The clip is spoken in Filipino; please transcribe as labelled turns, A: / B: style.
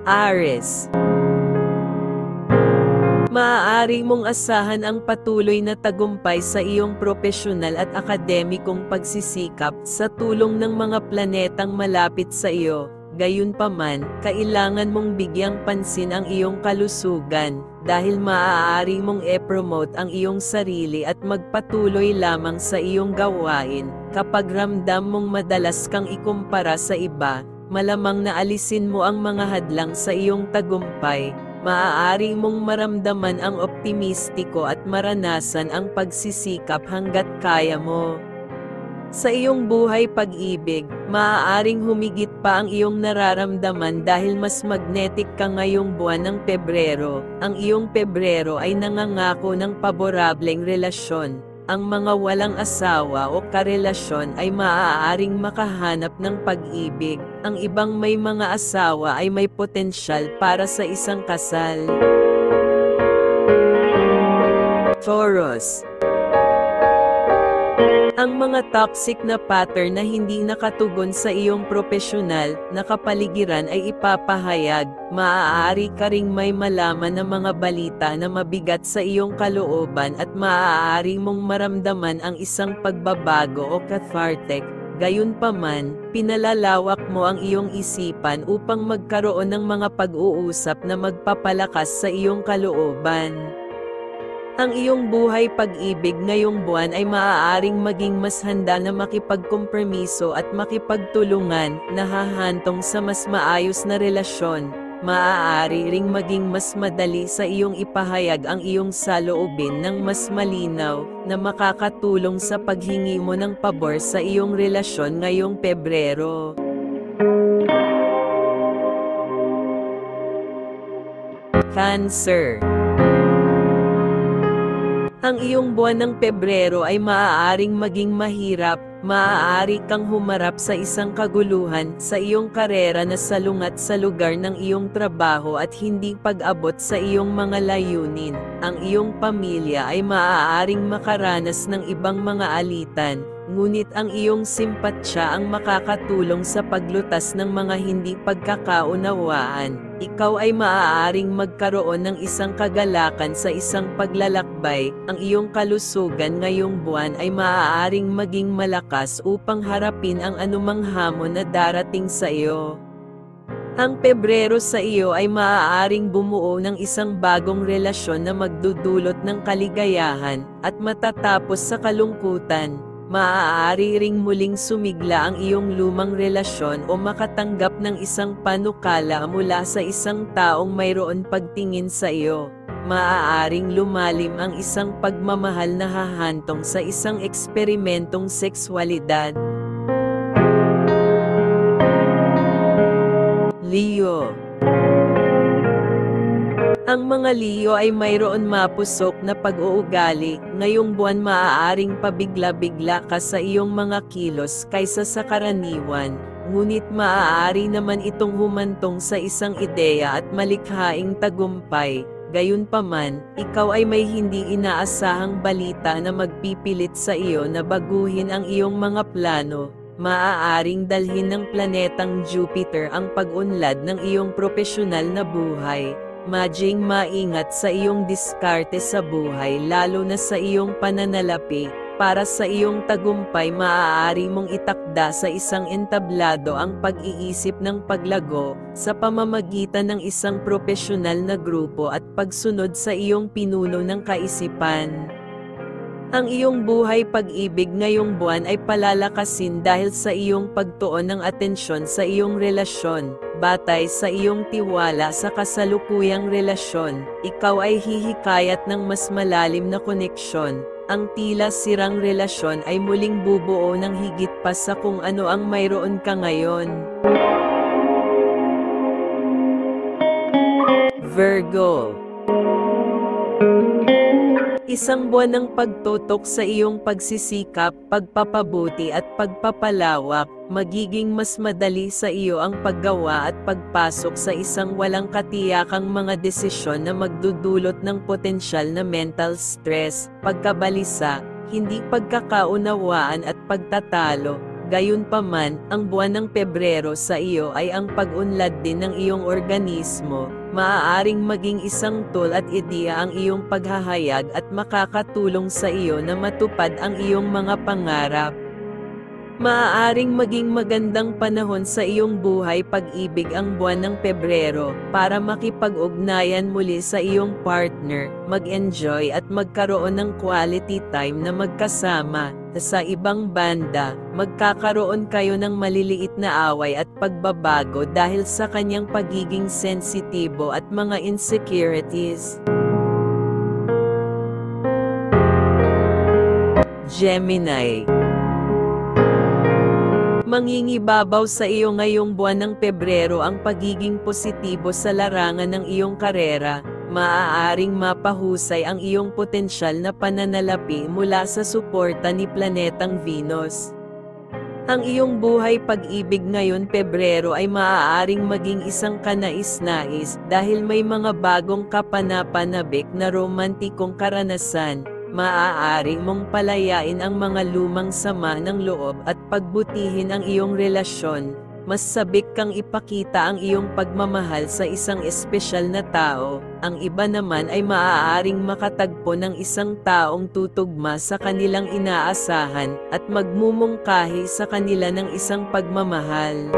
A: Aries. Maaari mong asahan ang patuloy na tagumpay sa iyong propesyonal at akademikong pagsisikap sa tulong ng mga planetang malapit sa iyo. Gayunpaman, kailangan mong bigyang pansin ang iyong kalusugan, dahil maaari mong e-promote ang iyong sarili at magpatuloy lamang sa iyong gawain. Kapag ramdam mong madalas kang ikumpara sa iba, malamang na alisin mo ang mga hadlang sa iyong tagumpay. Maaari mong maramdaman ang optimistiko at maranasan ang pagsisikap hanggat kaya mo. Sa iyong buhay pag-ibig, maaaring humigit pa ang iyong nararamdaman dahil mas magnetic ka ngayong buwan ng Pebrero. Ang iyong Pebrero ay nangangako ng paborableng relasyon. Ang mga walang asawa o karelasyon ay maaaring makahanap ng pag-ibig. Ang ibang may mga asawa ay may potensyal para sa isang kasal. Taurus. Ang mga toxic na pattern na hindi nakatugon sa iyong propesyonal na kapaligiran ay ipapahayag. Maaari ka ring may malaman ng mga balita na mabigat sa iyong kalooban at maaari mong maramdaman ang isang pagbabago o cathartic. Gayunpaman, pinalalawak mo ang iyong isipan upang magkaroon ng mga pag-uusap na magpapalakas sa iyong kalooban. Ang iyong buhay pag-ibig ngayong buwan ay maaaring maging mas handa na makipagkompromiso at makipagtulungan, nahahantong sa mas maayos na relasyon. Maaari ring maging mas madali sa iyong ipahayag ang iyong saloobin ng mas malinaw, na makakatulong sa paghingi mo ng pabor sa iyong relasyon ngayong Pebrero. Cancer. Ang iyong buwan ng Pebrero ay maaaring maging mahirap. Maaari kang humarap sa isang kaguluhan sa iyong karera na salungat sa lugar ng iyong trabaho at hindi pag-abot sa iyong mga layunin. Ang iyong pamilya ay maaaring makaranas ng ibang mga alitan, ngunit ang iyong simpatsya ang makakatulong sa paglutas ng mga hindi pagkakaunawaan. Ikaw ay maaaring magkaroon ng isang kagalakan sa isang paglalakbay. Ang iyong kalusugan ngayong buwan ay maaaring maging malakas upang harapin ang anumang hamon na darating sa iyo. Ang Pebrero sa iyo ay maaaring bumuo ng isang bagong relasyon na magdudulot ng kaligayahan, at matatapos sa kalungkutan. Maaari ring muling sumigla ang iyong lumang relasyon o makatanggap ng isang panukala mula sa isang taong mayroon pagtingin sa iyo. Maaaring lumalim ang isang pagmamahal na hahantong sa isang eksperimentong sekswalidad. Leo. Ang mga Leo ay mayroon mapusok na pag-uugali. Ngayong buwan maaaring pabigla-bigla ka sa iyong mga kilos kaysa sa karaniwan, ngunit maaari naman itong humantong sa isang ideya at malikhaing tagumpay. Gayunpaman, ikaw ay may hindi inaasahang balita na magpipilit sa iyo na baguhin ang iyong mga plano. Maaaring dalhin ng planetang Jupiter ang pag-unlad ng iyong propesyonal na buhay. Madying maingat sa iyong diskarte sa buhay, lalo na sa iyong pananalapi. Para sa iyong tagumpay, maaari mong itakda sa isang entablado ang pag-iisip ng paglago sa pamamagitan ng isang propesyonal na grupo at pagsunod sa iyong pinuno ng kaisipan. Ang iyong buhay pag-ibig ngayong buwan ay palalakasin dahil sa iyong pagtuon ng atensyon sa iyong relasyon. Batay sa iyong tiwala sa kasalukuyang relasyon, ikaw ay hihikayat ng mas malalim na koneksyon. Ang tila sirang relasyon ay muling bubuo ng higit pa sa kung ano ang mayroon ka ngayon. Virgo. Isang buwan ng pagtutok sa iyong pagsisikap, pagpapabuti at pagpapalawak. Magiging mas madali sa iyo ang paggawa at pagpasok sa isang walang katiyakang mga desisyon na magdudulot ng potensyal na mental stress, pagkabalisa, hindi pagkakaunawaan at pagtatalo. Gayunpaman, ang buwan ng Pebrero sa iyo ay ang pag-unlad din ng iyong organismo. Maaaring maging isang tool at ideya ang iyong paghahayag at makakatulong sa iyo na matupad ang iyong mga pangarap. Maaaring maging magandang panahon sa iyong buhay pag-ibig ang buwan ng Pebrero para makipag-ugnayan muli sa iyong partner, mag-enjoy at magkaroon ng quality time na magkasama. Sa ibang banda, magkakaroon kayo ng maliliit na away at pagbabago dahil sa kanyang pagiging sensitibo at mga insecurities. Gemini. Mangingibabaw sa iyo ngayong buwan ng Pebrero ang pagiging positibo sa larangan ng iyong karera. Maaaring mapahusay ang iyong potensyal na pananalapi mula sa suporta ni planetang Venus. Ang iyong buhay pag-ibig ngayon Pebrero ay maaaring maging isang kanais-nais dahil may mga bagong kapanapanabik na romantikong karanasan. Maaari mong palayain ang mga lumang sama ng loob at pagbutihin ang iyong relasyon. Mas sabik kang ipakita ang iyong pagmamahal sa isang espesyal na tao. Ang iba naman ay maaaring makatagpo ng isang taong tutugma sa kanilang inaasahan at magmumungkahi sa kanila ng isang pagmamahal.